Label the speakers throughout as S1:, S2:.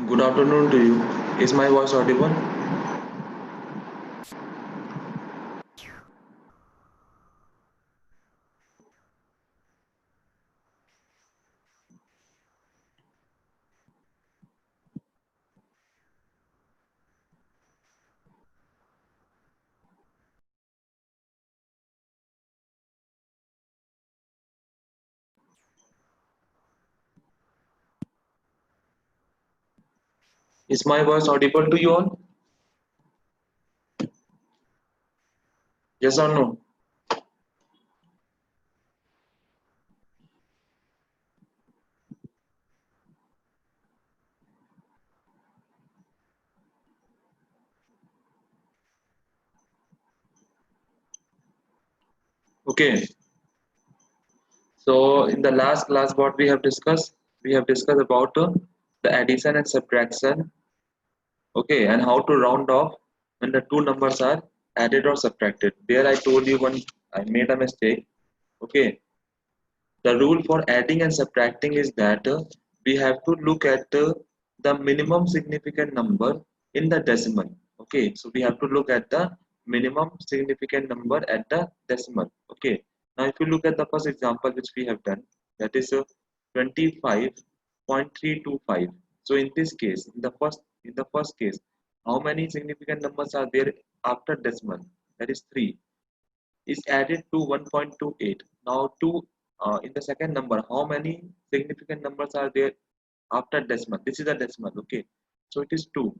S1: Good afternoon to you. Is my voice audible? Is my voice audible to you all? Yes or no? Okay. So in the last class, what we have discussed about the addition and subtraction. Okay, and how to round off when the two numbers are added or subtracted. There I told you one. I made a mistake. Okay, the rule for adding and subtracting is that we have to look at the minimum significant number in the decimal. Okay, so we have to look at the minimum significant number at the decimal. Okay, now if you look at the first example which we have done, that is 25.325. So in this case, in the first case, how many significant numbers are there after decimal? That is 3 is added to 1.28. Now, in the second number, how many significant numbers are there after decimal? This is a decimal, okay. So it is 2,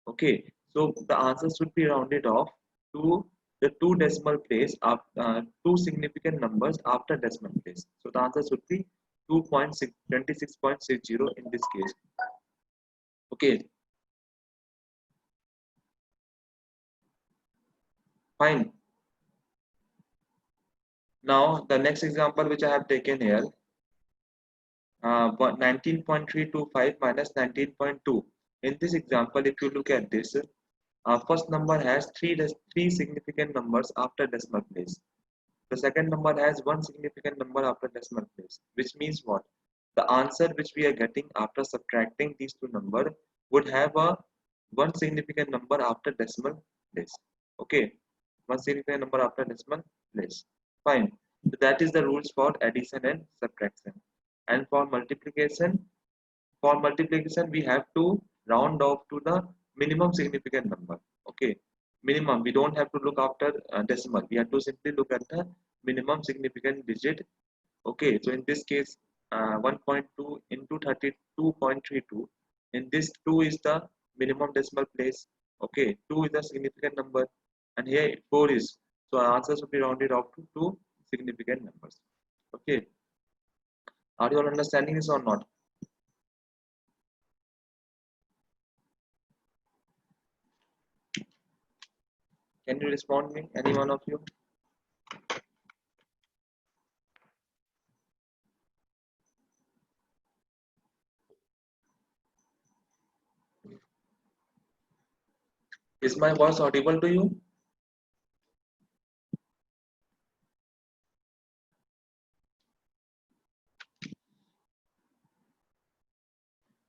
S1: okay. So the answer should be rounded off to the two decimal place of two significant numbers after decimal place. So the answer should be 2.26.60 in this case. Okay, fine. Now the next example which I have taken here, 19.325 minus 19.2. In this example, if you look at this, first number has three significant numbers after decimal place. The second number has one significant number after decimal place, which means what? The answer which we are getting after subtracting these two numbers would have a one significant number after decimal place. Okay, one significant number after decimal place. Fine. So that is the rules for addition and subtraction. And for multiplication we have to round off to the minimum significant number. Okay, minimum, we don't have to look after decimal, we have to simply look at the minimum significant digit. Okay, so in this case 1.2 into 32.32, in this 2 is the minimum decimal place. Okay, 2 is the significant number, and here 4 is, so our answer should be rounded off to two significant numbers. Okay, are you all understanding this or not? Can you respond me, any one of you? Is my voice audible to you?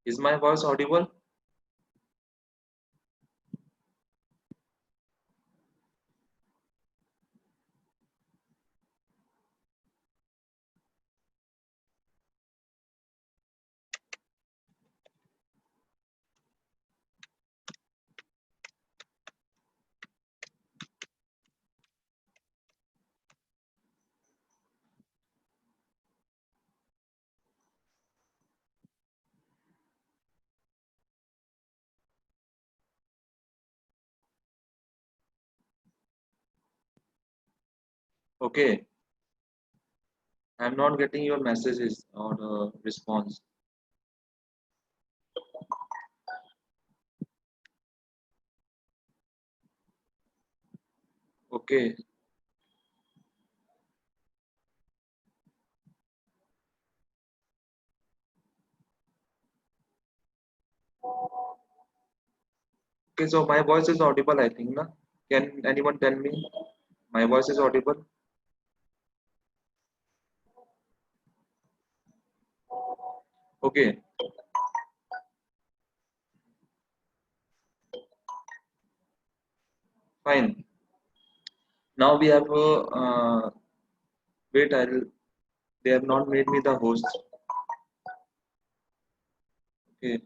S1: Is my voice audible? Okay, I'm not getting your messages or response. Okay, okay, so my voice is audible, I think, na? Can anyone tell me? My voice is audible? Okay, Fine. Now we have wait. I'll. They have not made me the host. Okay.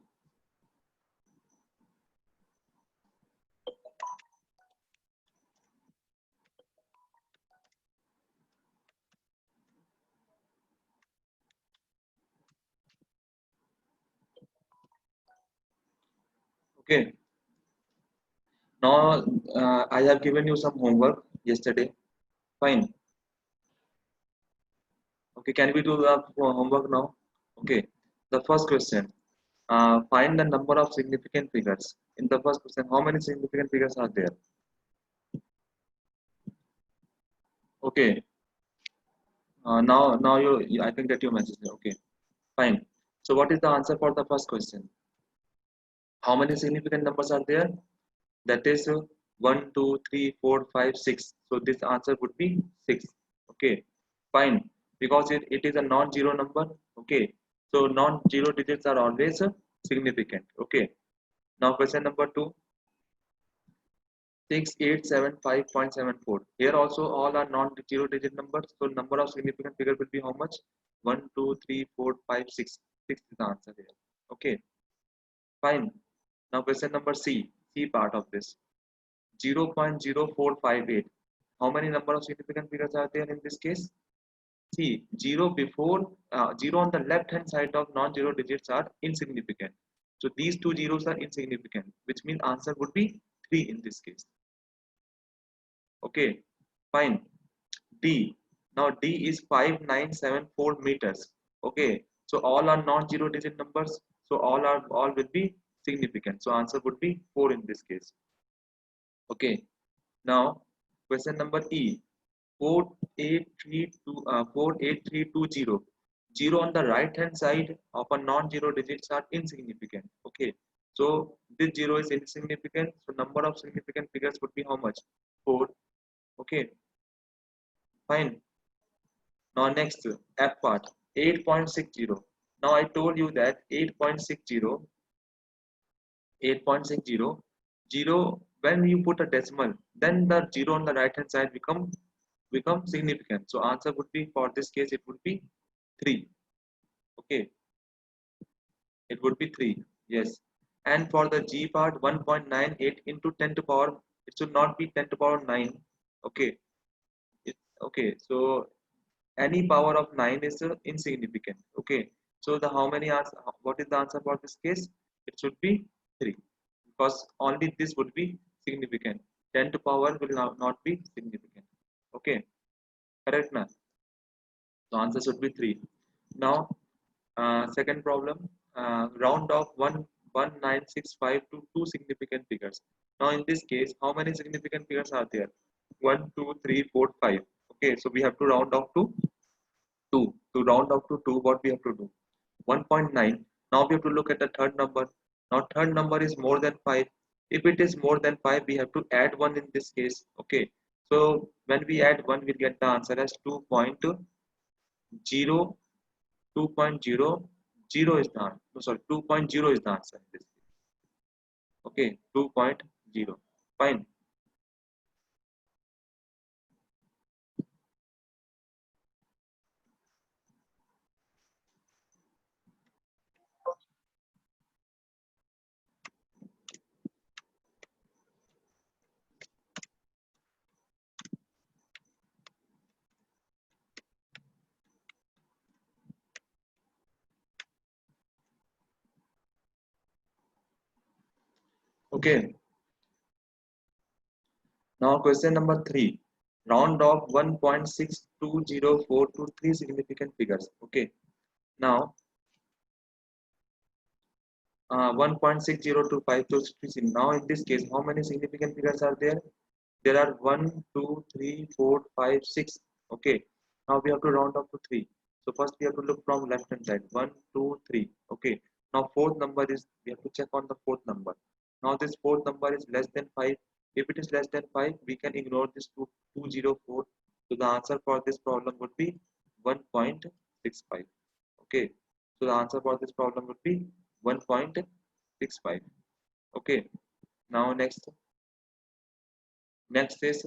S1: Okay. Now I have given you some homework yesterday. Fine. Okay. Can we do the homework now? Okay. The first question. Find the number of significant figures. In the first question, how many significant figures are there? Okay. Now I can get your message. Okay. Fine. So what is the answer for the first question? How many significant numbers are there? That is 1, 2, 3, 4, 5, 6. So this answer would be 6. Okay. Fine. Because it is a non-zero number. Okay. So non-zero digits are always significant. Okay. Now question number 2. 6875.74. Here also all are non-zero digit numbers. So number of significant figure will be how much? 1, 2, 3, 4, 5, 6. 6 is the answer here. Okay, fine. Now question number C. C part of this. 0.0458. How many number of significant figures are there in this case? See, 0 before 0 on the left hand side of non-zero digits are insignificant. So these two zeros are insignificant, which means answer would be 3 in this case. Okay, fine. D. Now D is 5974 meters. Okay, so all are non-zero digit numbers. So all will be significant. So answer would be 4 in this case. Okay. Now question number E. 48320. 0 on the right hand side of a non-zero digits are insignificant. Okay. So this 0 is insignificant. So number of significant figures would be how much? 4. Okay. Fine. Now next F part 8.60. Now I told you that 8.60 when you put a decimal, then the 0 on the right hand side become significant. So answer would be for this case it would be 3. Okay, it would be 3. Yes. And for the G part 1.98 into 10 to power, it should not be 10 to power 9. Okay. Okay. So any power of 9 is insignificant. Okay, so the how many answer, what is the answer for this case? It should be 3 because only this would be significant. 10 to power will not be significant. Okay, correct na? So answer should be 3. Now second problem, round off 11965 to two significant figures. Now in this case, how many significant figures are there? 1, 2, 3, 4, 5. Okay, so we have to round off to 2. To round up to 2, what we have to do? 1.9. Now we have to look at the third number. Now third number is more than 5. If it is more than 5, we have to add 1 in this case. Okay. So when we add 1, we'll get the answer as 2.0. 2.00 is the answer. No, sorry, 2.0 is the answer in this case. Okay, 2.0. Fine. Okay. Now question number 3. Round off 1.6204 to three significant figures. Okay. Now 1.6025 to 60. Now in this case, how many significant figures are there? There are 1, 2, 3, 4, 5, 6. Okay. Now we have to round up to 3. So first we have to look from left hand side. 1, 2, 3. Okay. Now fourth number is, we have to check on the fourth number. Now this fourth number is less than 5. If it is less than 5, we can ignore this 204. So the answer for this problem would be 1.65. Okay. So the answer for this problem would be 1.65. Okay. Now next. Next is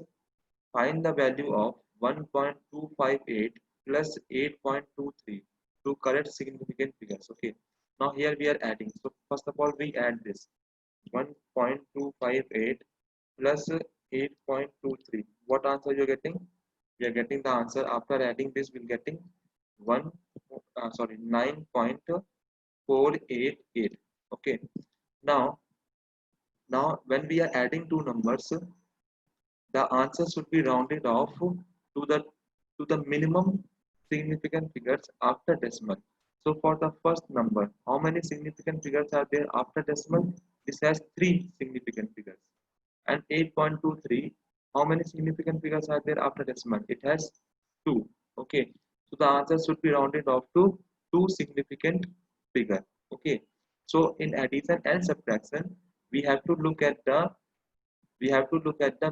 S1: find the value of 1.258 plus 8.23 to correct significant figures. Okay. Now here we are adding. So first of all we add this 1.258 plus 8.23. What answer you are getting? We are getting the answer after adding this. We're getting 9.488. Okay. Now, when we are adding two numbers, the answer should be rounded off the to the minimum significant figures after decimal. So for the first number, how many significant figures are there after decimal? This has three significant figures. And 8.23, how many significant figures are there after decimal? It has two. Okay, so the answer should be rounded off to two significant figure. Okay, so in addition and subtraction, we have to look at the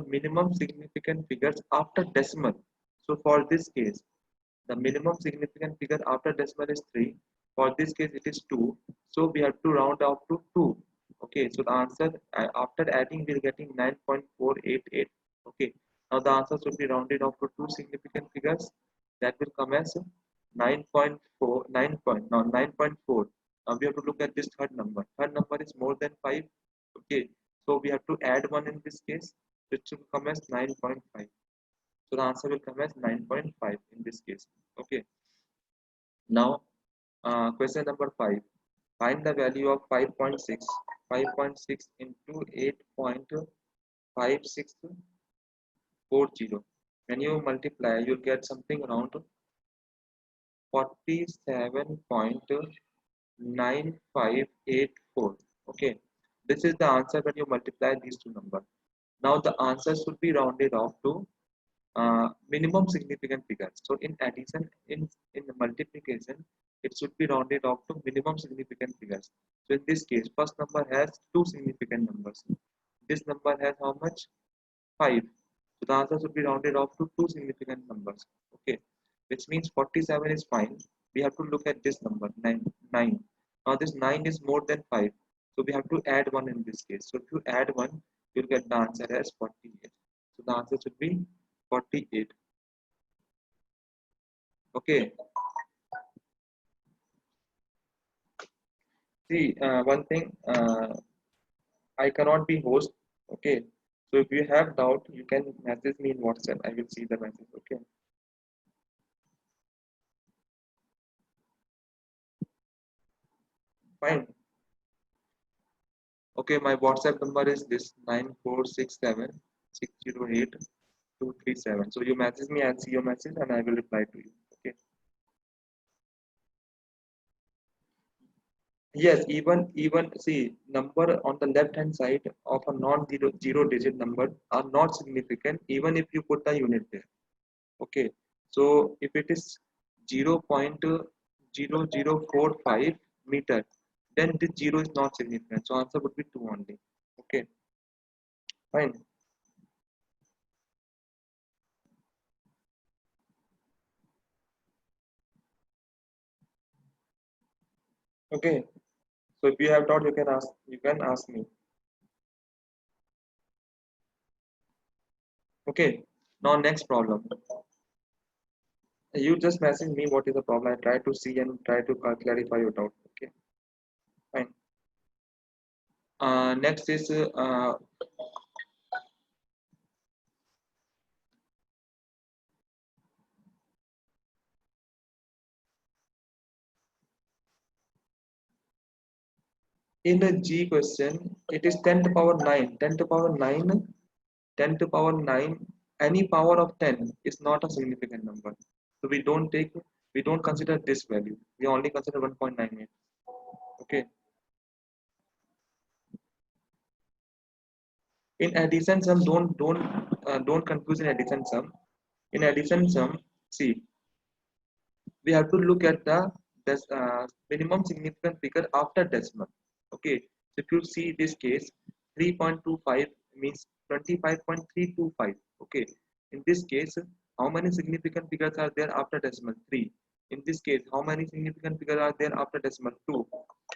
S1: minimum significant figures after decimal. So for this case, the minimum significant figure after decimal is 3. For this case, it is 2. So we have to round off to 2. Okay, so the answer after adding, we're getting 9.488. Okay, now the answer should be rounded off to two significant figures. That will come as 9.4, 9 point, now 9.4. Now we have to look at this third number. Third number is more than 5. Okay, so we have to add 1 in this case. It should come as 9.5. So the answer will come as 9.5 in this case. Okay. Now, question number 5. Find the value of 5.6. 5.6 into 8.5640. When you multiply, you'll get something around 47.9584. Okay. This is the answer when you multiply these two numbers. Now the answer should be rounded off to minimum significant figures. So in addition, in the multiplication, it should be rounded off to minimum significant figures. So in this case, first number has two significant numbers. This number has how much? 5. So the answer should be rounded off to two significant numbers. Okay, which means 47 is fine. We have to look at this number 9. 9. Now this 9 is more than 5. So we have to add 1 in this case. So if you add 1, you'll get the answer as 48. So the answer should be 48. Okay. See, one thing, I cannot be host. Okay. So if you have doubt, you can message me in WhatsApp. I will see the message. Okay. Fine. Okay, my WhatsApp number is this 9467608237. So you message me, I'll see your message and I will reply to you. Okay. Yes, even see number on the left hand side of a non-zero zero digit number are not significant even if you put the unit there. Okay, so if it is 0.0045 meter, then this zero is not significant. So answer would be 2 only. Okay, fine. Okay, so if you have doubt, you can ask me. Okay, now next problem. You just message me what is the problem. I try to see and try to clarify your doubt. Okay, fine. Next is in the G question, it is 10 to power 9. 10 to power 9, 10 to power 9, any power of 10 is not a significant number. So we don't consider this value. We only consider 1.98. Okay. In addition sum, don't confuse in addition sum. In addition sum, see, we have to look at the minimum significant figure after decimal. Okay, so if you see this case, 3.25 means 25.325. Okay, in this case, how many significant figures are there after decimal? 3. In this case, how many significant figures are there after decimal? 2.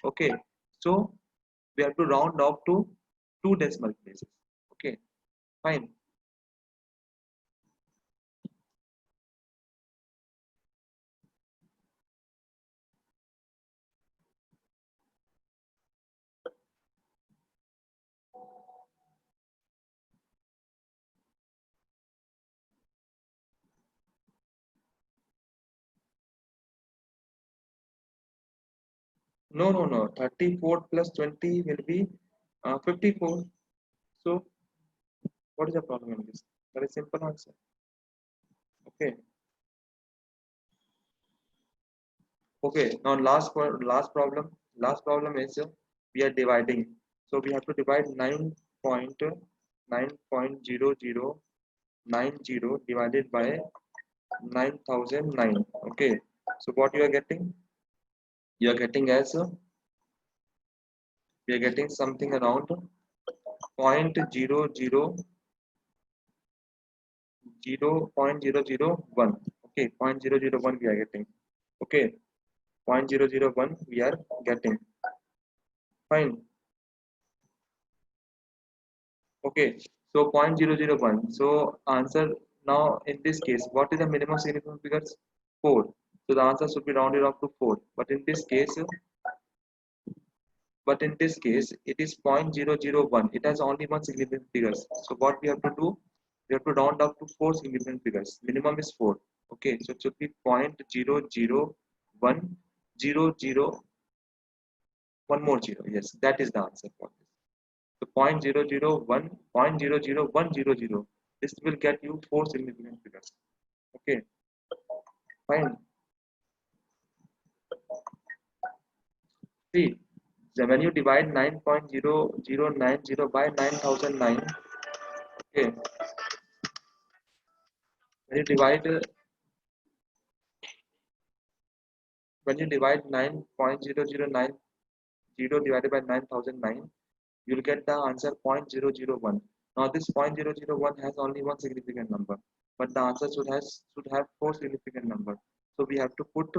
S1: Okay, so we have to round off to two decimal places. Okay, fine. No. 34 plus 20 will be 54. So what is the problem in this? Very simple answer. Okay. Okay. Now last problem. Last problem is we are dividing. So we have to divide 9.9.0090 divided by 9009. Okay. So what you are getting? You are getting as we are getting something around 0.001. Okay, 0.001 we are getting. Okay, 0.001 we are getting. Fine. Okay, so 0.001. So answer now in this case, what is the minimum significant figures? 4. So the answer should be rounded off to 4. But in this case, it is 0.001. It has only one significant figures. So what we have to do? We have to round up to 4 significant figures. Minimum is 4. Okay, so it should be 0.00100. One more zero. Yes, that is the answer for this. So 0.001, 0.00100. This will get you 4 significant figures. Okay, fine. See, so when you divide 9.0090 by 9009, okay, when you divide uh, when you divide 9.0090 divided by 9009, you'll get the answer 0.001. Now this 0.001 has only one significant number, but the answer should have 4 significant numbers. So we have to put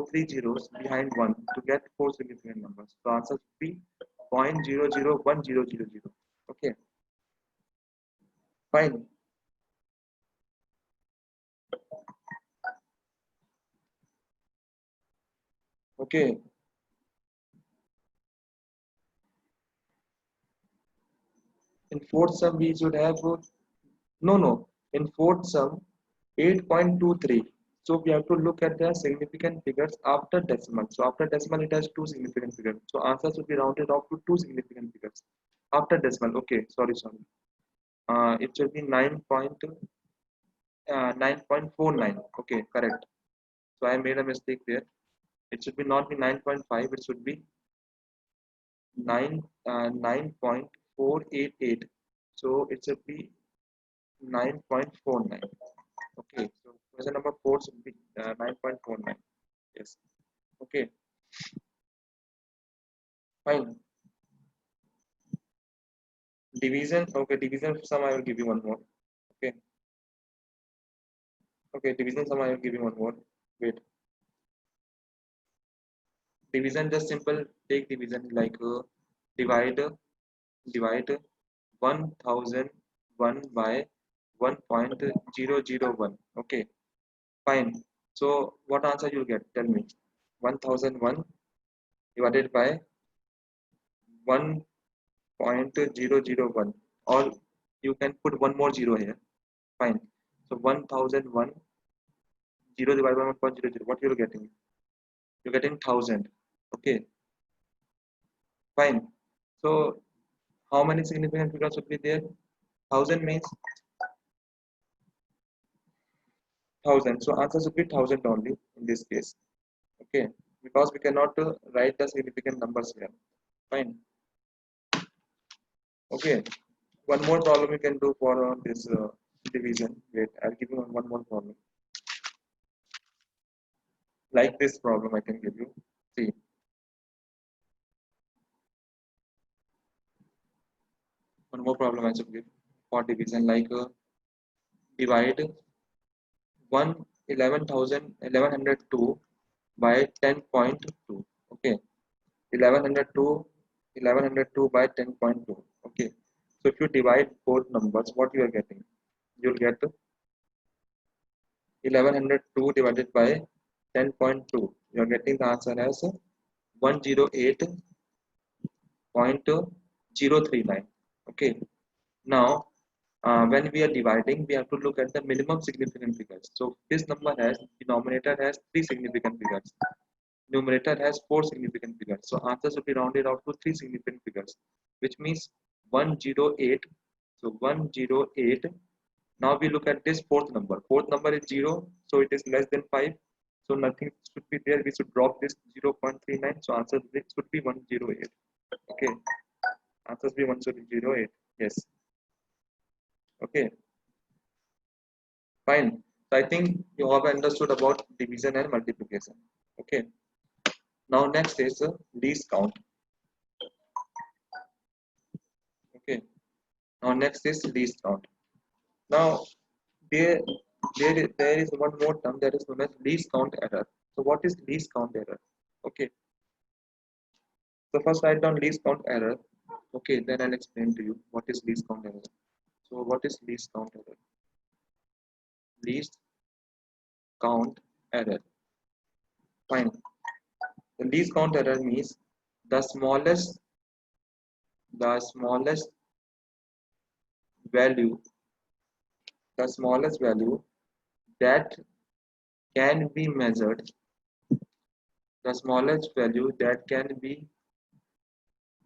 S1: three zeros behind one to get 4 significant numbers. So answer should be 0.001000. Okay, fine. Okay, in fourth sum we should have no. In fourth sum 8.23. So we have to look at the significant figures after decimal. So after decimal it has two significant figures. So answer should be rounded off to two significant figures. After decimal, okay, sorry. It should be 9.49. Okay, correct. So I made a mistake there. It should be not be 9.5. It should be 9.488. So it should be 9.49. Okay, so question number 4 should be 9.49. Yes. Okay, fine. Division. Okay, division sum I will give you one more. Okay. Okay, division sum I will give you one more. Wait. Division just simple take division like divide divide 1001 by 1.001. Okay, fine. So what answer you get? Tell me. 1001 divided by 1.001, or you can put one more zero here. Fine. So 1001 0 divided by 1.00. What you're getting? You're getting 1000. Okay, fine. So how many significant figures would be there? 1000 means 1000. So answer should be 1000 only in this case. Okay, because we cannot write the significant numbers here. Fine. Okay. One more problem you can do for this division. Wait, I'll give you one more problem. Like this problem, I can give you. See, one more problem I should give for division, like divide 1 11,2 by 10.2. Okay, 1102 1102 by 10.2. Okay, so if you divide both numbers, what you are getting? You'll get 1102 divided by 10.2. You are getting the answer as 108.039. Okay, now when we are dividing, we have to look at the minimum significant figures. So this number has denominator has three significant figures. Numerator has 4 significant figures. So answers will be rounded out to 3 significant figures, which means 108. So 108. Now we look at this fourth number. Fourth number is 0, so it is less than 5. So nothing should be there. We should drop this 0.39. So answer should be 108. Okay. Answers be 108. Yes. Okay. Fine. So I think you have understood about division and multiplication. Okay. Now next is least count. Okay. Now next is least count. Now there there is one more term that is known as least count error. So what is least count error? Okay. So first write down least count error. Okay, then I'll explain to you what is least count error. So what is least count error? Least count error. Fine. The least count error means the smallest the smallest value the smallest value that can be measured the smallest value that can be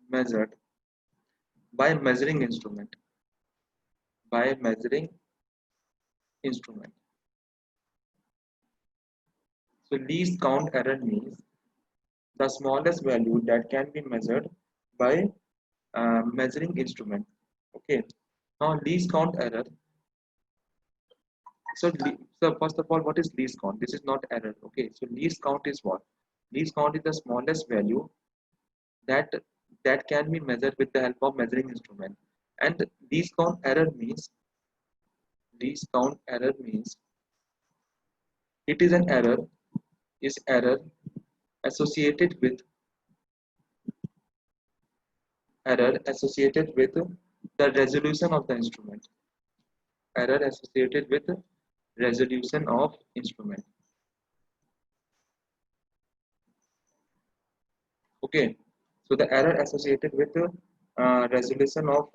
S1: measured by measuring instrument by measuring instrument. So least count error means the smallest value that can be measured by measuring instrument. Okay. Now least count error. So first of all, what is least count? This is not error. Okay. So least count is what? Least count is the smallest value that can be measured with the help of measuring instrument. And least count error means it is an error associated with the resolution of the instrument. Error associated with resolution of instrument. Okay, so the error associated with resolution of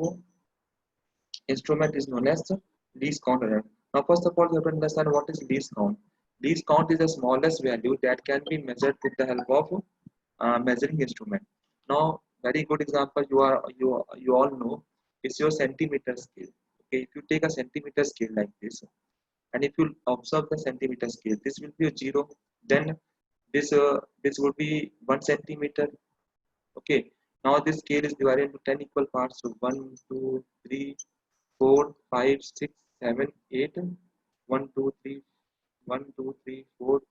S1: instrument is known as the least count error. Now first of all you have to understand what is least count. Least count is the smallest value that can be measured with the help of measuring instrument. Now very good example you all know is your centimeter scale. Okay, if you take a centimeter scale like this, and if you observe the centimeter scale, this will be a 0. Then this would be 1 centimeter. Okay, now this scale is divided into 10 equal parts. So 1 2 3 4 5 6 7 8 1 2 3 1 2 3 4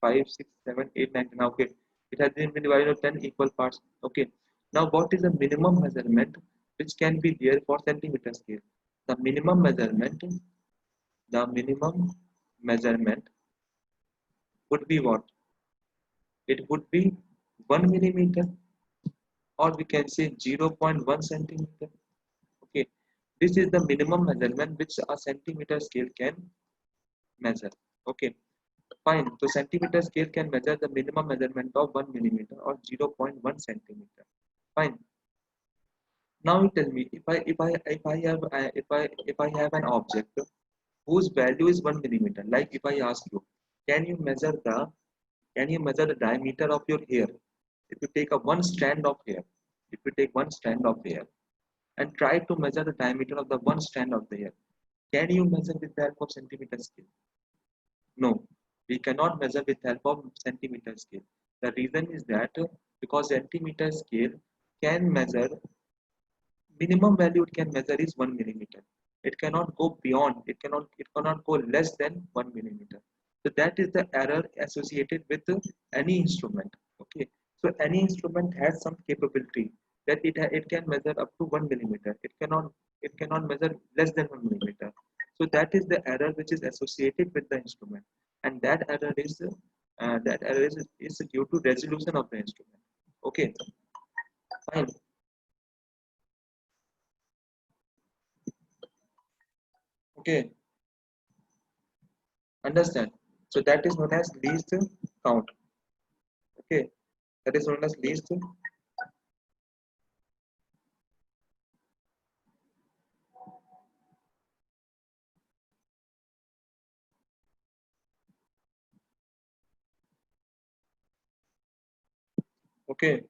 S1: 5 6 7 8 9 10. Okay, it has been divided into 10 equal parts. Okay, now what is the minimum measurement which can be there for centimeter scale? The minimum measurement would be what? It would be 1 millimeter, or we can say 0.1 centimeter. Okay, this is the minimum measurement which a centimeter scale can measure. Okay, fine. So centimeter scale can measure the minimum measurement of 1 millimeter or 0.1 centimeter. Fine. Now you tell me, if I have an object whose value is 1 millimeter, like if I ask you, can you measure the diameter of your hair? If you take one strand of hair, and try to measure the diameter of the one strand of the hair, can you measure with the help of centimeter scale? No, we cannot measure with help of centimeter scale. The reason is that because centimeter scale can measure minimum value it can measure is 1 millimeter. It cannot go beyond, it cannot go less than 1 millimeter. So that is the error associated with any instrument. Okay, so any instrument has some capability that it can measure up to 1 millimeter. It cannot measure less than 1 millimeter. So that is the error which is associated with the instrument, and that error is due to resolution of the instrument. Okay, fine. Okay, understand. So that is known as least count. Okay, that is known as least Okay,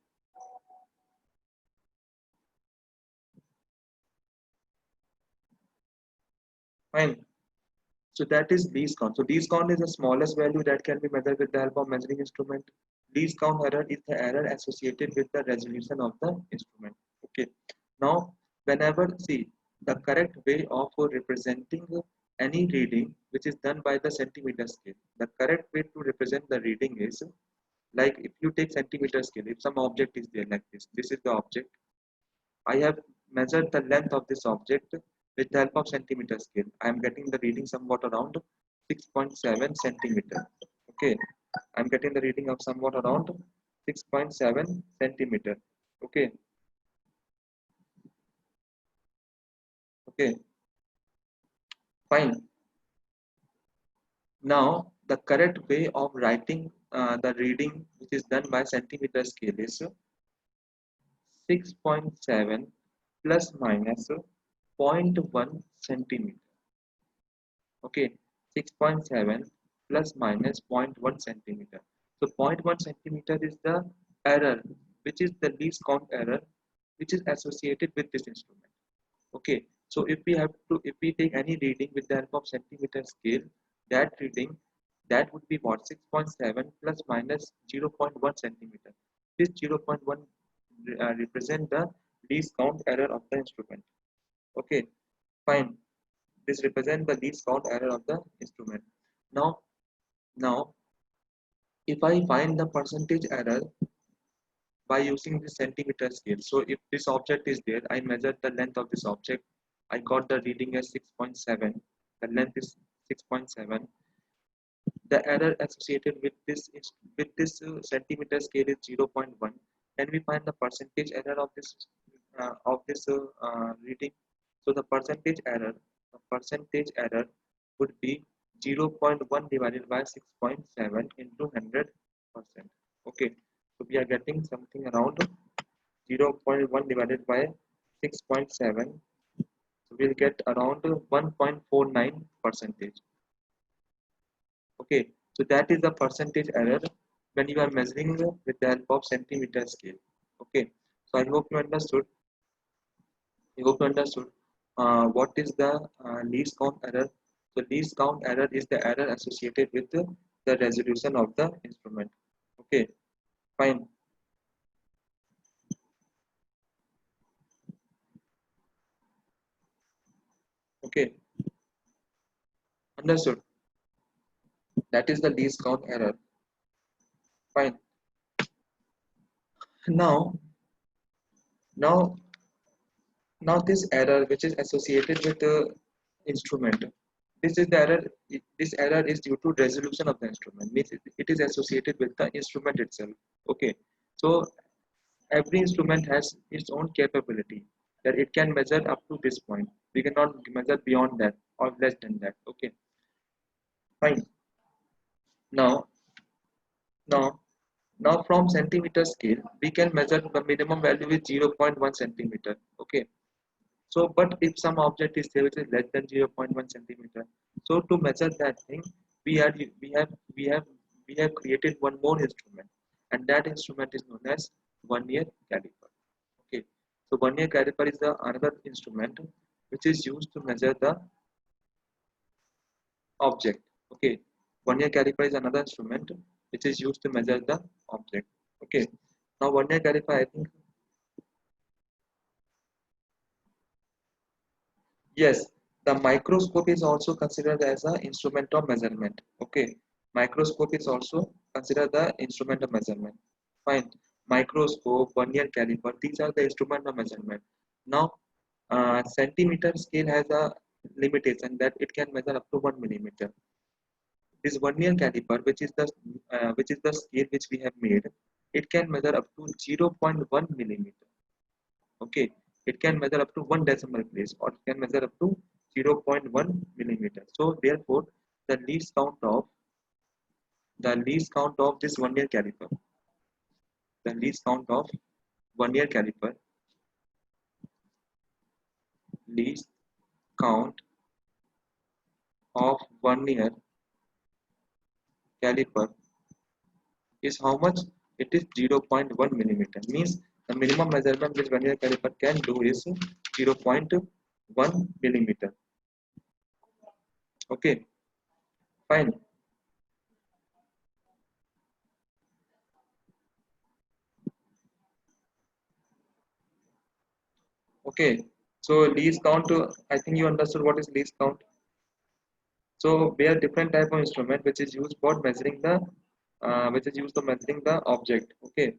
S1: fine. So that is least count. So least count is the smallest value that can be measured with the help of measuring instrument. Least count error is the error associated with the resolution of the instrument. Okay. Now, whenever see the correct way of representing any reading which is done by the centimeter scale, the correct way to represent the reading is like if you take centimeter scale, if some object is there like this is the object. I have measured the length of this object with the help of centimeter scale. I am getting the reading somewhat around 6.7 centimeter. Okay, I am getting the reading of somewhat around 6.7 centimeter. Okay, okay, fine. Now the correct way of writing the reading which is done by centimeter scale is 6.7 plus minus zero point 0.1 centimeter. Okay, 6.7 plus minus zero point 0.1 centimeter. So zero point 0.1 centimeter is the error, which is the least count error, which is associated with this instrument. Okay, so if we take any reading with the help of centimeter scale, that reading that would be what 6.7 plus minus 0.1 centimeter. This 0.1 represent the least count error of the instrument. Okay, fine. This represents the least count error of the instrument. Now, now, if I find the percentage error by using the centimeter scale, so if this object is there, I measured the length of this object. I got the reading as 6.7. The length is 6.7. The error associated with this centimeter scale is 0.1. Can we find the percentage error of this reading? So the percentage error would be 0.1 divided by 6.7 into 100%. Okay, so we are getting something around 0.1 divided by 6.7. So we'll get around 1.49 percentage. Okay, so that is the percentage error when you are measuring with the help of centimeter scale. Okay, so I hope you understood. I hope you understood what is the least count error. So least count error is the error associated with the resolution of the instrument. Okay, fine. Okay, understood. That is the least count error. Fine. Now, now Now this error which is associated with the instrument, this is the error. This error is due to resolution of the instrument. Means it is associated with the instrument itself. Okay, so every instrument has its own capability that it can measure up to this point. We cannot measure beyond that or less than that. Okay, fine. Now, now, now from centimeter scale, we can measure the minimum value is 0.1 centimeter. Okay, so, but if some object is there which is less than 0.1 centimeter, so to measure that thing, we are we have we have we have created one more instrument, and that instrument is known as vernier caliper. Okay, so vernier caliper is the another instrument which is used to measure the object. Okay, vernier caliper is another instrument which is used to measure the object. Okay, now vernier caliper, I think yes, the microscope is also considered as an instrument of measurement. Okay, microscope is also considered the instrument of measurement. Fine. Microscope, vernier caliper, these are the instrument of measurement. Now, centimeter scale has a limitation that it can measure up to 1 millimeter. This vernier caliper, which is the scale which we have made, it can measure up to 0.1 millimeter. Okay, it can measure up to one decimal place or it can measure up to 0.1 millimeter. So therefore, the least count of this vernier caliper, the least count of vernier caliper, least count of vernier caliper is how much? It is 0.1 millimeter. Means the minimum measurement which vernier caliper can do is 0.1 millimeter. Okay, fine. Okay, so least count, I think you understood what is least count. So we have different type of instrument which is used for measuring the object. Okay,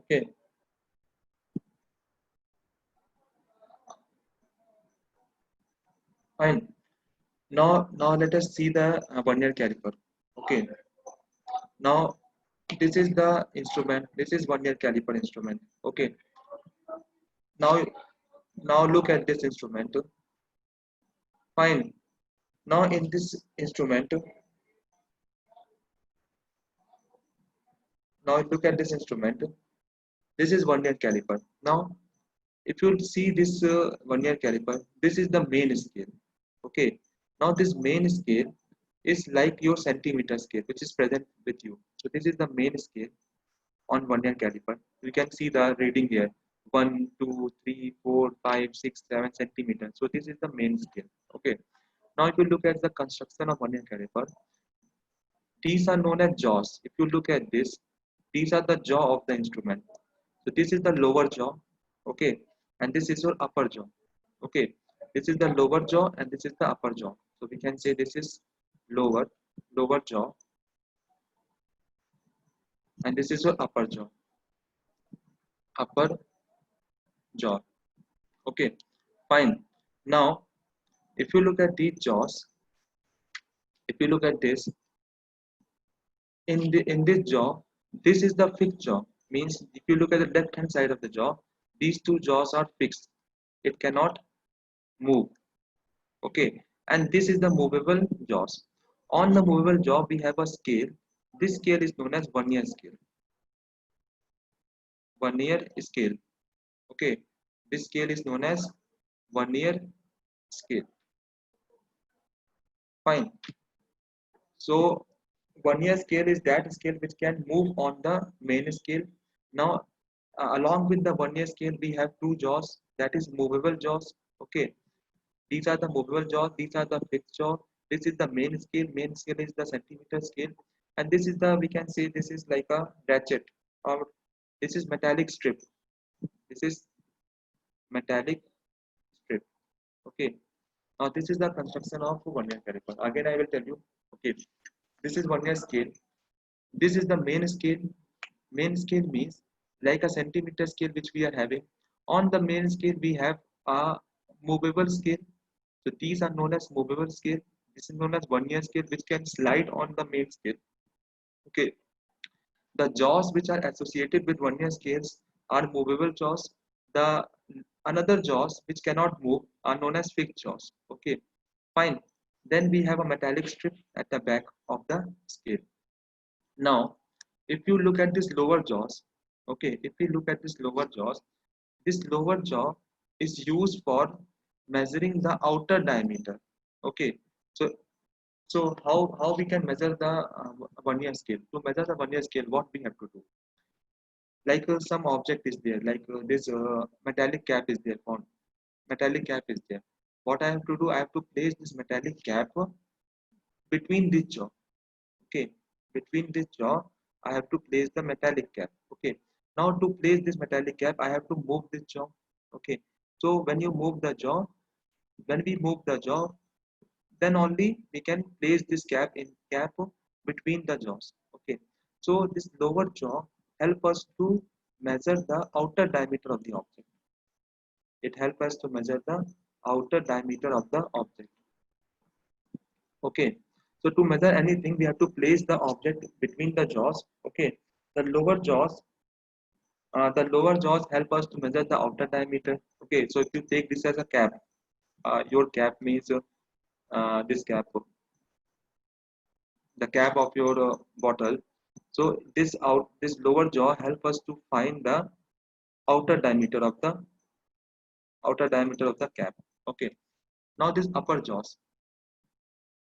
S1: okay, fine. Now let us see the vernier caliper. Okay, now this is the instrument. This is vernier caliper instrument. Okay, now look at this instrument. Fine. Now in this instrument, now look at this instrument. This is vernier caliper. Now if you see this vernier caliper, this is the main scale. Okay, now this main scale is like your centimeter scale which is present with you. So this is the main scale on vernier caliper. You can see the reading here: 1, 2, 3, 4, 5, 6, 7 centimeters. So this is the main scale. Okay, now if you look at the construction of vernier caliper, these are known as jaws. If you look at this, these are the jaw of the instrument. So this is the lower jaw, okay, and this is your upper jaw, okay. This is the lower jaw and this is the upper jaw. So we can say this is lower jaw, and this is your upper jaw. Okay, fine. Now, if you look at these jaws, if you look at this, in this jaw, this is the fixed jaw. Means if you look at the left hand side of the jaw, these two jaws are fixed. It cannot move. Okay, and this is the movable jaws. On the movable jaw, we have a scale. This scale is known as vernier scale. Vernier scale. Okay, this scale is known as vernier scale. Fine. So vernier scale is that scale which can move on the main scale. Now, along with the vernier scale, we have two jaws, that is movable jaws. Okay, these are the movable jaws, these are the fixed jaw. This is the main scale. Main scale is the centimeter scale, and this is the, we can say this is like a ratchet, or this is metallic strip. This is metallic strip. Okay. Now this is the construction of vernier caliper. Again, I will tell you. Okay, this is vernier scale. This is the main scale. Main scale means like a centimeter scale which we are having. On the main scale, we have a movable scale. So these are known as movable scale. This is known as vernier scale, which can slide on the main scale. Okay. The jaws which are associated with vernier scales are movable jaws. The another jaws which cannot move are known as fixed jaws. Okay, fine. Then we have a metallic strip at the back of the scale. Now, if you look at this lower jaws, okay, if you look at this lower jaw is used for measuring the outer diameter. Okay, so how we can measure the vernier scale? To measure the vernier scale, what we have to do? Like some object is there, like this metallic cap is there, found metallic cap is there. What I have to do, I have to place this metallic cap between this jaw. Okay, between this jaw I have to place the metallic cap. Okay, now to place this metallic cap, I have to move this jaw. Okay, so when you move the jaw, when we move the jaw, then only we can place this cap between the jaws. Okay, so this lower jaw help us to measure the outer diameter of the object. It helps us to measure the outer diameter of the object. Okay, so to measure anything, we have to place the object between the jaws. Okay, the lower jaws, help us to measure the outer diameter. Okay, so if you take this as a cap, your cap means this cap, the cap of your bottle. So this lower jaw help us to find the outer diameter of the outer diameter of the cap. Okay. Now this upper jaws.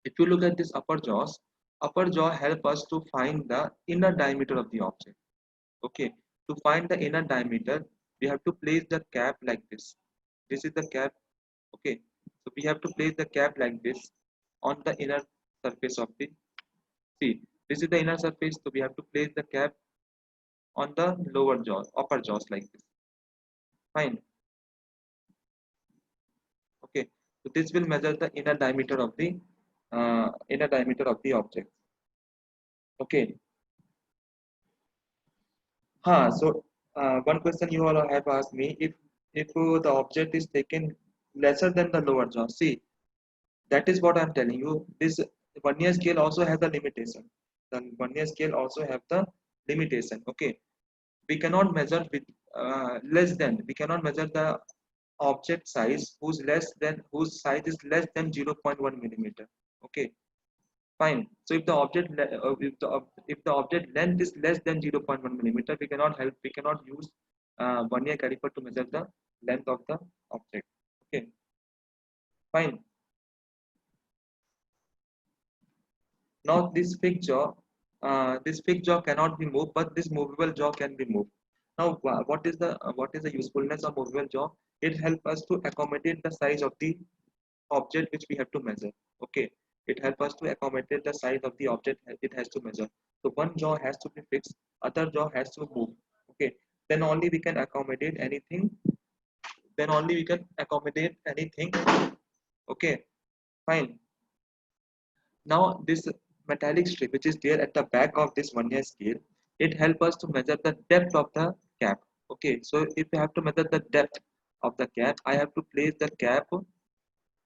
S1: If you look at this upper jaw help us to find the inner diameter of the object. Okay. To find the inner diameter, we have to place the cap like this. This is the cap. Okay. So we have to place the cap like this on the inner surface of the, see, this is the inner surface. So we have to place the cap on the lower jaw, upper jaws like this. Fine. Okay. So this will measure the inner diameter of the object. Okay. So one question you all have asked me, if the object is taken lesser than the lower jaw. See, that is what I'm telling you. This vernier scale also has a limitation. The vernier scale also have the limitation. Okay, we cannot measure with less than. We cannot measure the object size whose size is less than 0.1 millimeter. Okay, fine. So if the if the object length is less than 0.1 millimeter, we cannot use vernier caliper to measure the length of the object. Okay, fine. Now this fixed jaw cannot be moved, but this movable jaw can be moved. Now, what is the usefulness of movable jaw? It helps us to accommodate the size of the object which we have to measure. Okay, it helps us to accommodate the size of the object it has to measure. So one jaw has to be fixed, other jaw has to move. Okay, then only we can accommodate anything. Then only we can accommodate anything. Okay, fine. Now this metallic strip which is there at the back of this vernier scale, it helps us to measure the depth of the cap. Okay, so if I have to measure the depth of the cap, I have to place the cap.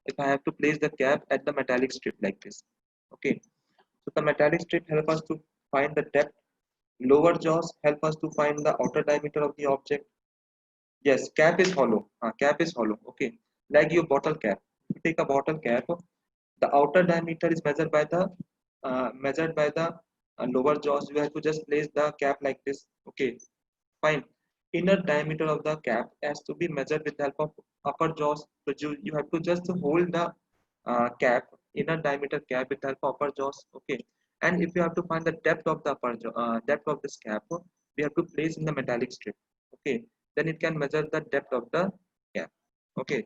S1: If I have to place the cap at the metallic strip like this. Okay, so the metallic strip help us to find the depth. Lower jaws help us to find the outer diameter of the object. Yes, cap is hollow. Cap is hollow. Okay, like your bottle cap. You take a bottle cap. The outer diameter is measured by the lower jaws. You have to just place the cap like this. Okay, fine. Inner diameter of the cap has to be measured with the help of upper jaws. So you have to just hold the cap, inner diameter cap with the help of upper jaws. Okay, and if you have to find the depth of the depth of this cap, we have to place in the metallic strip. Okay, then it can measure the depth of the cap. Okay,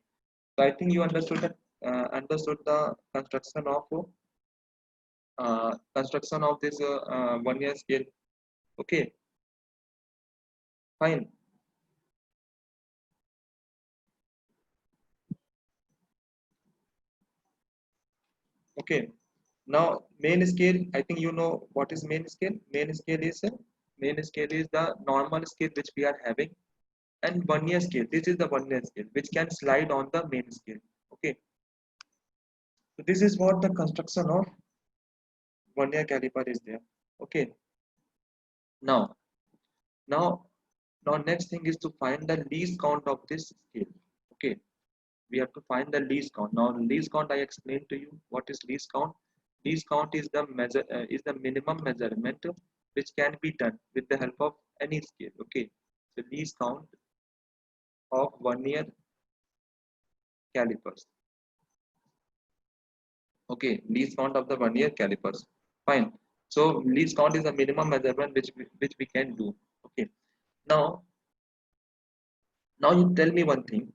S1: so I think you understood the construction of this vernier scale. Okay, fine. Okay, now main scale, I think you know what is main scale. Main scale is the normal scale which we are having, and vernier scale, this is the vernier scale which can slide on the main scale. Okay, so this is what the construction of vernier caliper is there. Okay, now now now next thing is to find the least count of this scale. Okay, we have to find the least count. Now least count, I explained to you what is least count. Least count is the minimum measurement which can be done with the help of any scale. Okay, so least count of vernier calipers. Okay, least count of the vernier calipers. Fine. So least count is the minimum measurement which we can do. Okay, now now you tell me one thing.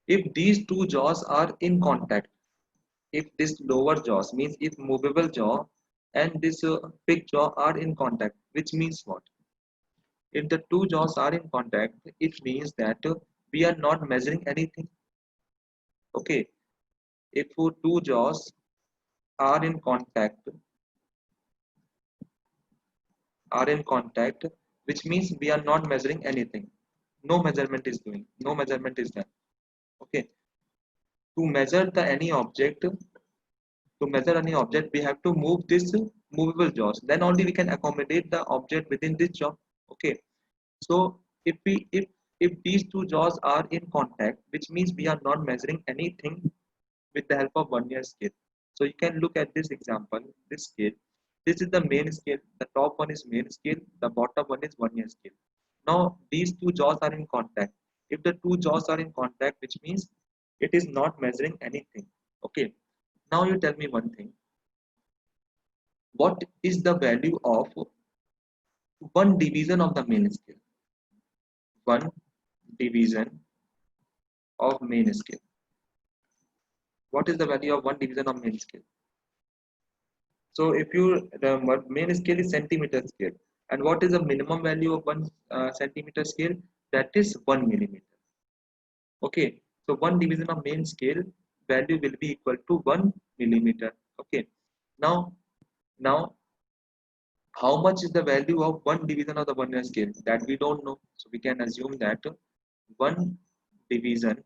S1: If these two jaws are in contact, if this lower jaws means if movable jaw and this big jaw are in contact, which means what? If the two jaws are in contact, it means that we are not measuring anything. Okay, if two jaws are in contact, which means we are not measuring anything. No measurement is done. Okay, to measure we have to move this movable jaws. Then only we can accommodate the object within this jaw. Okay, so if these two jaws are in contact, which means we are not measuring anything with the help of vernier scale. So you can look at this example, this scale. This is the main scale. The top one is main scale. The bottom one is vernier scale. Now these two jaws are in contact. if the two jaws are in contact, which means it is not measuring anything. Okay, now you tell me one thing. What is the value of one division of the main scale? One division of main scale. What is the value of one division of main scale? So if you the main scale is centimeter scale, and what is the minimum value of one centimeter scale? That is 1 millimeter. Okay, so one division of main scale value will be equal to 1 millimeter. Okay, now now how much is the value of one division of the vernier scale? That we don't know. So we can assume that one division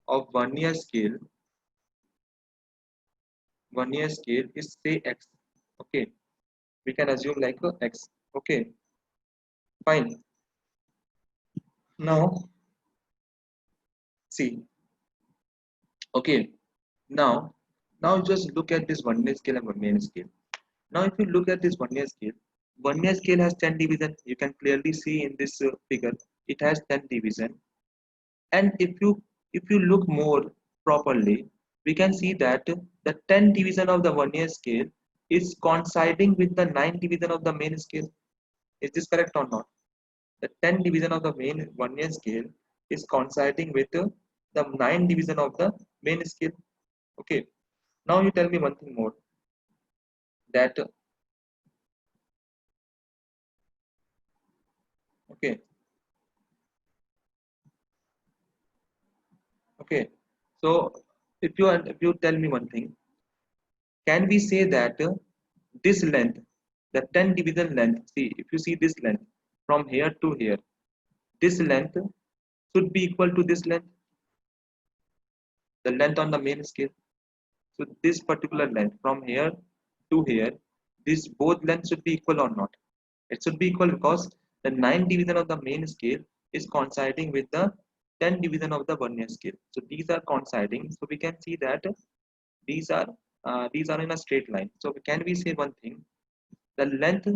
S1: of vernier scale is say x. Okay, we can assume like x. Okay, fine. Now see. Okay, now just look at this vernier scale and vernier scale. Now if you look at this vernier scale has 10 division. You can clearly see in this figure it has 10 division. And if you look more properly, we can see that the 10 division of the vernier scale is coinciding with the 9 division of the main scale. Is this correct or not? The 10 division of the main vernier scale is coinciding with the 9 division of the main scale. Okay, now you tell me one thing more, that okay, okay. So if you tell me one thing, can we say that this length, the 10 division length, see if you see this length from here to here, this length should be equal to this length, the length on the main scale. So this particular length from here to here, this both lengths should be equal or not? It should be equal because the 9 division of the main scale is coinciding with the 10 division of the vernier scale. So these are coinciding. So we can see that these are in a straight line. So can we say one thing? The length,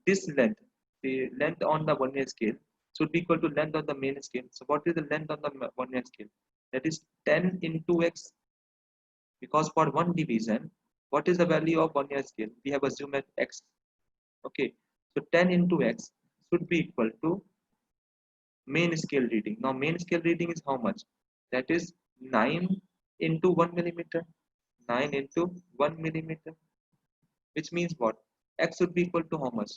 S1: this length, the length on the vernier scale should be equal to length on the main scale. So what is the length on the vernier scale? That is 10 into x, because for one division, what is the value of vernier scale? We have assumed at x. Okay, so 10 into x should be equal to main scale reading. Now main scale reading is how much? That is 9 into 1 millimeter. 9 into 1 millimeter, which means what? X should be equal to how much?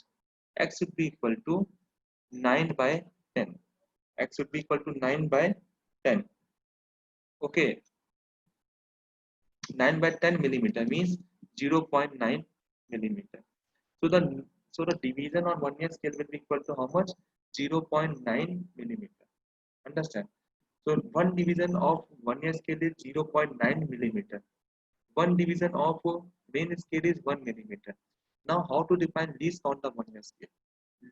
S1: X should be equal to 9 by 10. X should be equal to 9 by 10. Okay, 9 by 10 millimeter means 0.9 millimeter. So the division on vernier scale will be equal to how much? 0.9 millimeter. Understand? So one division of vernier scale is 0.9 millimeter. One division of main scale is 1 millimeter. Now how to define least count of vernier scale?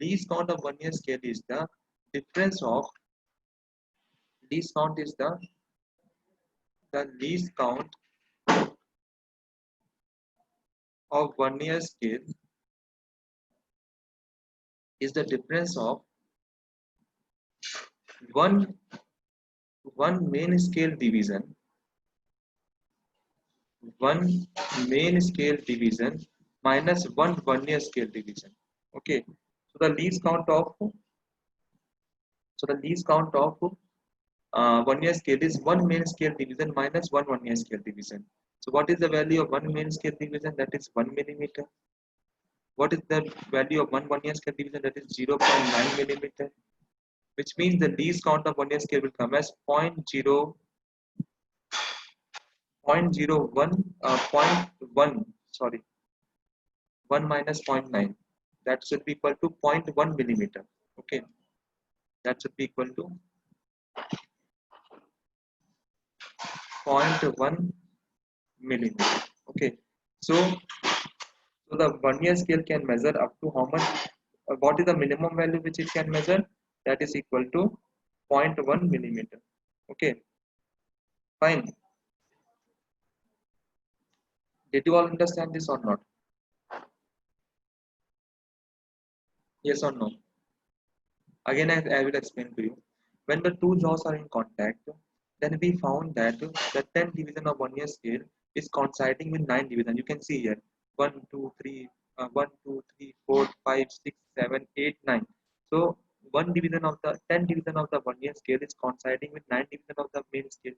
S1: Least count of vernier scale is the difference of least count is the least count of vernier scale is the difference of one main scale division, one main scale division minus one vernier scale division. Okay, so the least count of vernier scale is one main scale division minus one vernier scale division. So what is the value of one main scale division? That is 1 millimeter. What is the value of one vernier scale division? That is 0.9 millimeter, which means the least count of vernier scale will come as point zero one point one, sorry, 1 minus zero point 0.9. That should be equal to 0.1 millimeter. Okay, that should be equal to 0.1 millimeter. Okay, so the vernier scale can measure up to how much? What is the minimum value which it can measure? That is equal to 0.1 millimeter. Okay, fine. Did you all understand this or not? Yes or no? Again, I will explain to you. When the two jaws are in contact, then we found that the 10 division of one year scale is coinciding with 9 division. You can see here 1, 2, 3, 1, 2, 3, 4, 5, 6, 7, 8, 9. So one division of the 10 division of the one year scale is coinciding with 9 division of the main scale.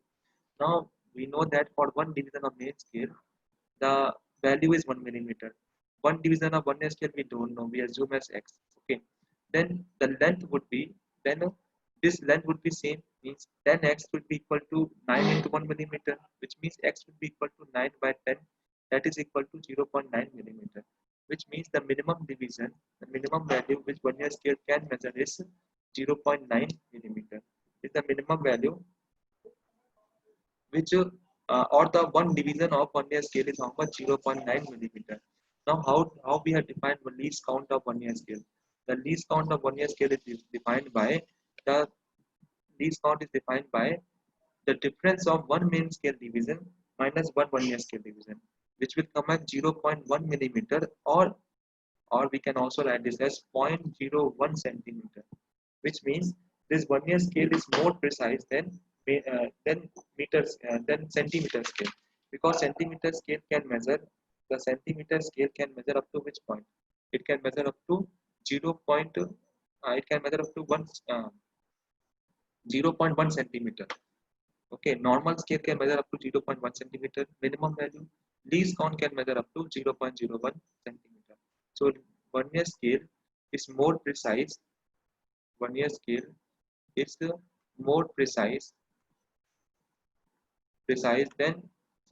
S1: Now we know that for one division of main scale, the value is 1 millimeter. One division of one year scale we don't know. We assume as x. Okay. Then the length would be then this length would be same, means 10x would be equal to 9 into 1 millimeter, which means x would be equal to 9 by 10, that is equal to 0.9 millimeter, which means the minimum division, the minimum value which one year scale can measure is 0.9 millimeter, is the minimum value which or the one division of one year scale is how much? 0.9 millimeter. Now how we have defined the least count of one year scale? The least count of one year scale is defined by the least count is defined by the difference of one main scale division minus one year scale division, which will come at 0.1 millimeter, or we can also write this as 0.01 centimeter, which means this one year scale is more precise than meters than centimeter scale, because centimeter scale can measure the centimeter scale can measure up to which point? It can measure up to 0. It can measure up to 0.1 centimeter. Okay, normal scale can measure up to 0.1 centimeter minimum value. Least count can measure up to 0.01 centimeter. So one year scale is more precise. One year scale is more precise than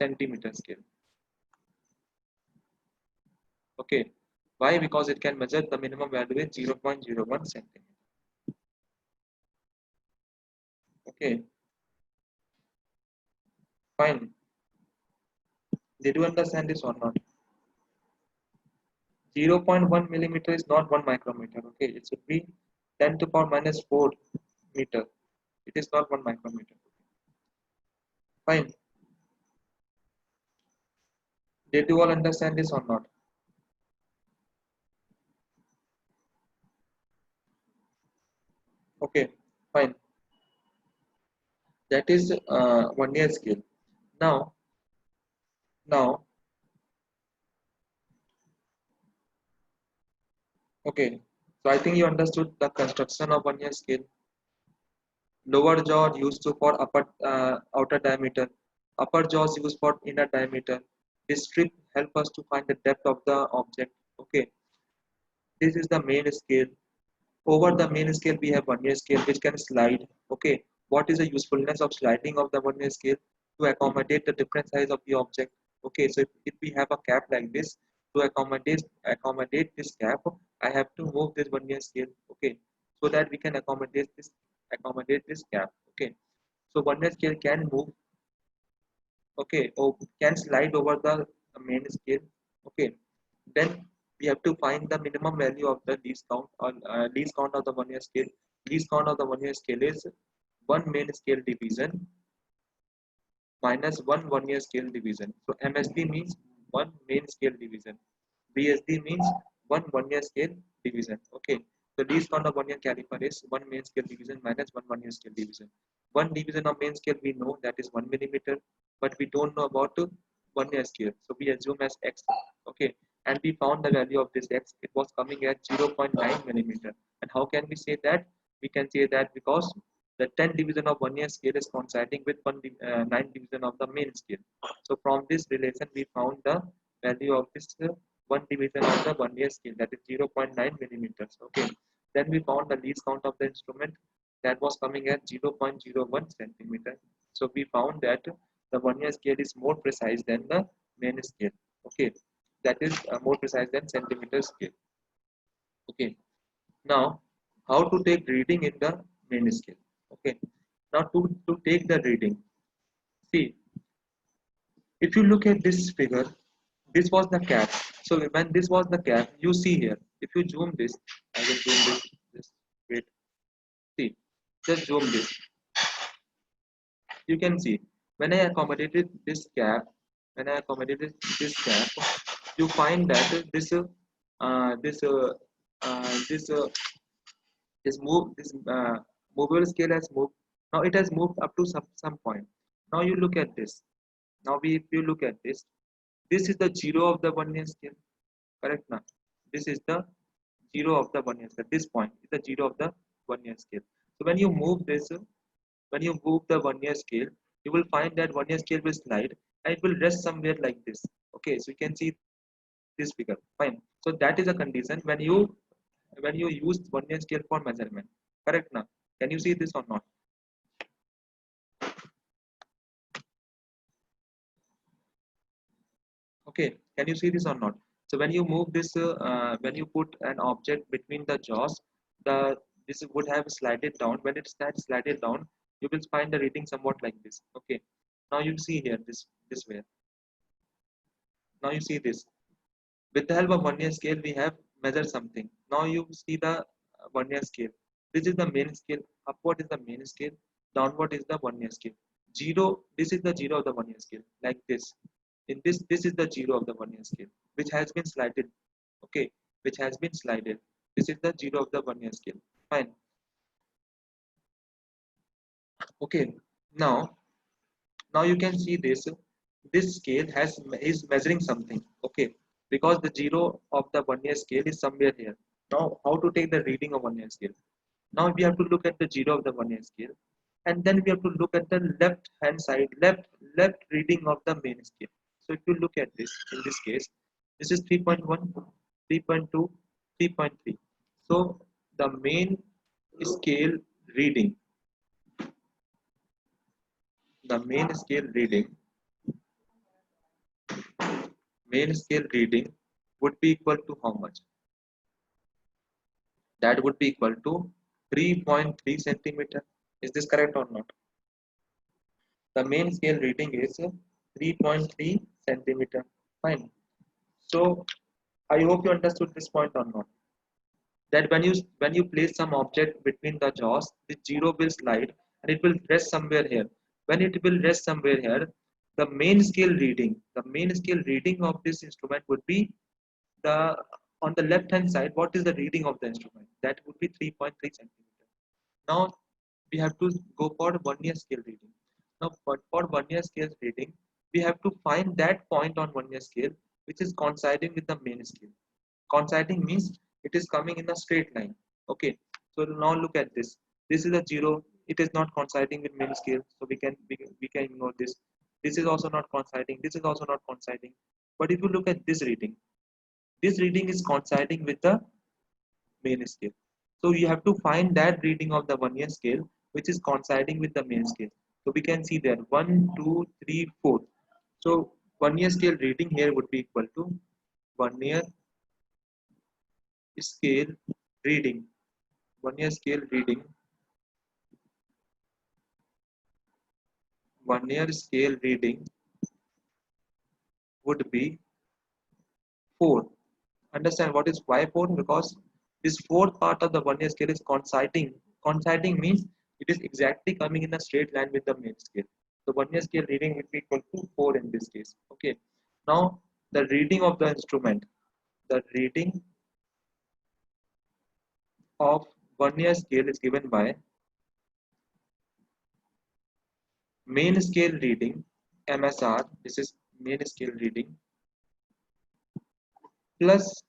S1: centimeter scale. Okay, why? Because it can measure the minimum value is 0.01 centimeter. Okay, fine. Did you understand this or not? 0.1 millimeter is not 1 micrometer. Okay, it should be 10 to the power minus 4 meter. It is not 1 micrometer. Fine. Did you all understand this or not? Okay, fine. That is one year scale. Now, now, okay. So I think you understood the construction of one year scale. Lower jaw used to for upper outer diameter. Upper jaws used for inner diameter. This strip help us to find the depth of the object. Okay, this is the main scale. Over the main scale, we have one year scale which can slide. Okay, what is the usefulness of sliding of the one year scale? To accommodate the different size of the object. Okay, so if we have a cap like this, to accommodate this cap, I have to move this one year scale. Okay, so that we can accommodate this cap. Okay, so one year scale can move. Okay, or can slide over the main scale. Okay, then we have to find the minimum value of the least count, or least count of the one year scale. Least count of the one year scale is one main scale division minus one year scale division. So MSD means one main scale division, BSD means one year scale division. Okay, so least count of one year caliper is one main scale division minus one year scale division. One division of main scale we know that is 1 millimeter, but we don't know about one year scale, so we assume as x. Okay, and we found the value of this x. It was coming at 0.9 millimeter. And how can we say that? We can say that because the 10 division of one year scale is coinciding with 9 division of the main scale. So from this relation we found the value of this one division of the one year scale, that is 0.9 millimeters. Okay, then we found the least count of the instrument, that was coming at 0.01 centimeter. So we found that the one year scale is more precise than the main scale. Okay, that is more precise than centimeter scale. Okay, now how to take reading in the main scale? Okay, now to take the reading, see, if you look at this figure, this was the cap. So when this was the cap, you see here, if you zoom this, I will zoom this, wait, see, just zoom this. You can see when I accommodated this cap, you find that this move this movable scale has moved. Now it has moved up to some point. Now you look at this. Now if you look at this, this is the zero of the vernier scale. Correct now? This is the zero of the vernier scale. This point is the zero of the vernier scale. So when you move this, when you move the vernier scale, you will find that vernier scale will slide and it will rest somewhere like this. Okay, so you can see this figure. Fine. So that is a condition when you use vernier scale for measurement. Correct now? Can you see this or not? Okay, can you see this or not? So when you move this, when you put an object between the jaws, the this would have slided down. When it starts slided down, you will find the reading somewhat like this. Okay, now you see here this way. Now you see this. With the help of vernier scale, we have measured something. Now you see the vernier scale. This is the main scale. Upward is the main scale. Downward is the vernier scale. Zero. This is the zero of the vernier scale, like this. In this is the zero of the vernier scale, which has been slided. Okay, which has been slided. This is the zero of the vernier scale. Fine. Okay. Now, now you can see this. This scale is measuring something. Okay, because the zero of the vernier scale is somewhere here. Now, how to take the reading of vernier scale? Now we have to look at the zero of the vernier scale, and then we have to look at the left hand side, left reading of the main scale. So if you look at this, in this case, this is 3.1, 3.2, 3.3. So the main scale reading, the main scale reading would be equal to how much? That would be equal to 3.3 centimeter. Is this correct or not? The main scale reading is 3.3 centimeter. Fine. So I hope you understood this point or not. That when you place some object between the jaws, the zero will slide and it will rest somewhere here. When it will rest somewhere here, the main scale reading of this instrument would be the on the left hand side. What is the reading of the instrument? That would be 3.3 centimeter. Now we have to go for vernier scale reading. Now for vernier scale reading, we have to find that point on vernier scale which is coinciding with the main scale. Coinciding means it is coming in a straight line. Okay, so now look at this. This is a zero. It is not coinciding with main scale, so we can ignore this. This is also not coinciding. This is also not coinciding. But if you look at this reading is coinciding with the main scale. So you have to find that reading of the vernier scale which is coinciding with the main scale. So we can see there 1, 2, 3, 4. So vernier scale reading here would be equal to vernier scale reading. Vernier scale reading. Vernier scale reading would be 4. Understand what is why 4? Because this fourth part of the vernier scale is coinciding. Coinciding means it is exactly coming in a straight line with the main scale. So vernier scale reading would be equal to 4 in this case. Okay. Now the reading of the instrument, the reading of vernier scale is given by main scale reading MSR. This is main scale reading plus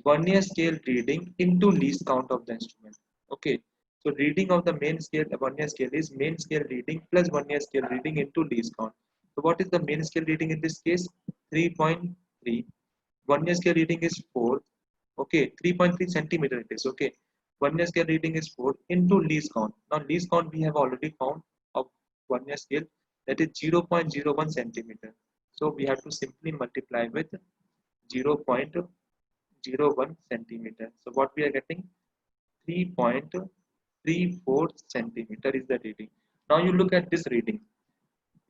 S1: vernier scale reading into least count of the instrument. Okay, so reading of the main scale, vernier scale is main scale reading plus vernier scale reading into least count. So what is the main scale reading in this case? 3.3. Vernier scale reading is 4. Okay, 3.3 centimeter it is. Okay, vernier scale reading is 4 into least count. Now least count we have already found of vernier scale, that is 0.01 centimeter. So we have to simply multiply with 0.01 centimeter. So what we are getting? 3.34 centimeter is the reading. Now you look at this reading.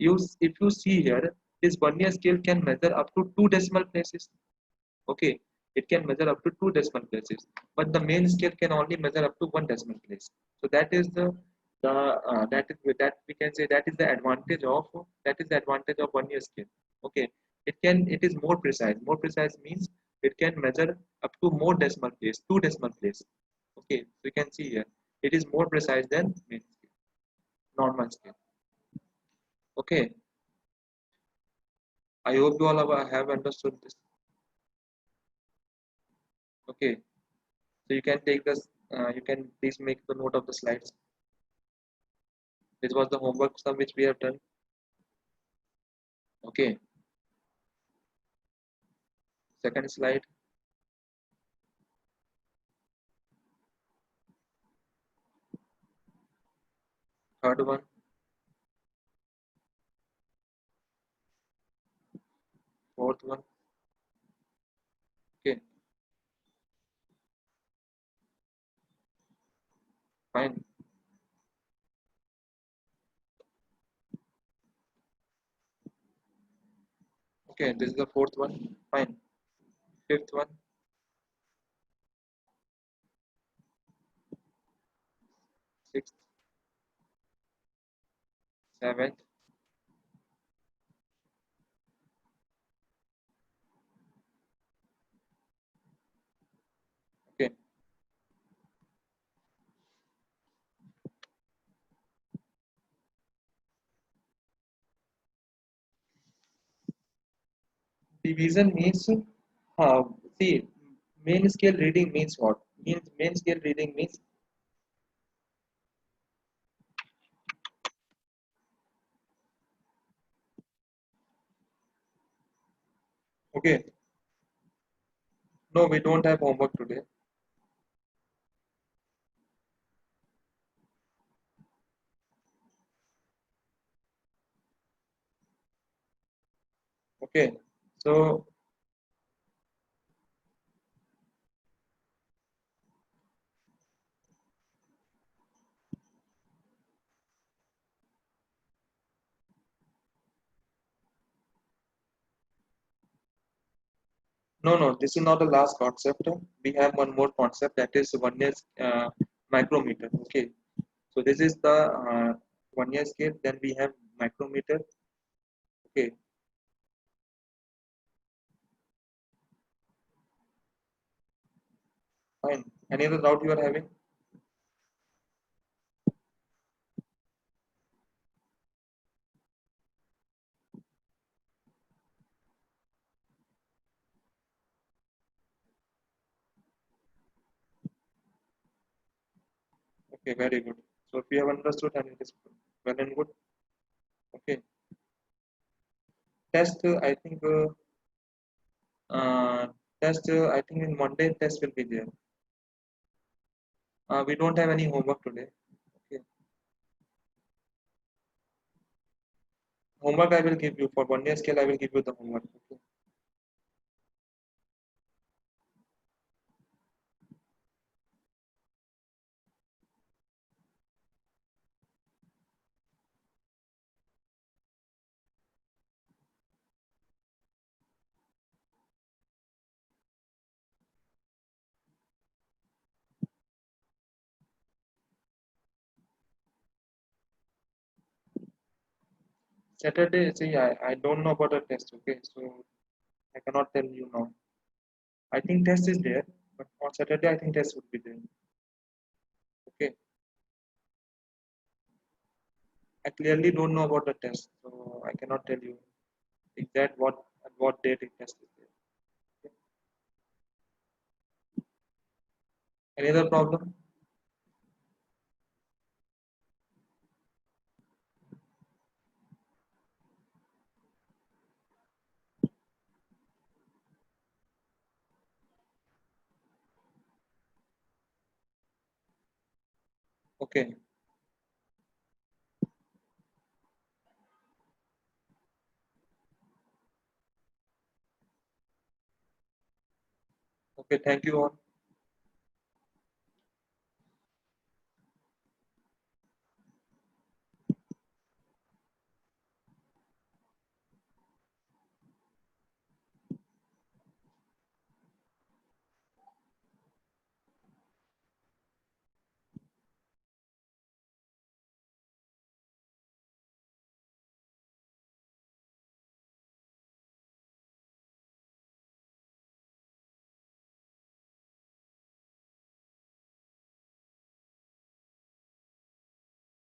S1: If you see here, this vernier scale can measure up to 2 decimal places. Okay, it can measure up to 2 decimal places, but the main scale can only measure up to 1 decimal place. So that is that we can say that is the advantage of vernier scale. Okay, it is more precise. More precise means it can measure up to more decimal place, 2 decimal place. Okay, so you can see here It is more precise than main scale, normal scale. Okay, I hope you all have understood this. Okay, so you can take this. You can please make the note of the slides. This was the homework sum which we have done. Okay, second slide, third one, fourth one. Okay, fine. Okay, this is the fourth one. Fine. Fifth one, sixth, seventh. Okay, division means see, main scale reading means what? Means main scale reading means okay. No, we don't have homework today. Okay, so no, this is not the last concept. We have one more concept that is 1 year micrometer. Okay, so this is the 1 year scale. Then we have micrometer. Okay, fine. Any other doubt you are having? Okay, very good. So if you have understood, and it is well and good. Okay, test. I think uh, test. I think in Monday test will be there. We don't have any homework today. Okay, homework I will give you for 1 year scale. I will give you the homework. Okay. Saturday, see, I don't know about the test. Okay, so I cannot tell you now. I think test is there, but on Saturday I think test would be there. Okay, I clearly don't know about the test, so I cannot tell you exact what at what date the test is there. Okay. Any other problem? Okay, okay. Thank you all.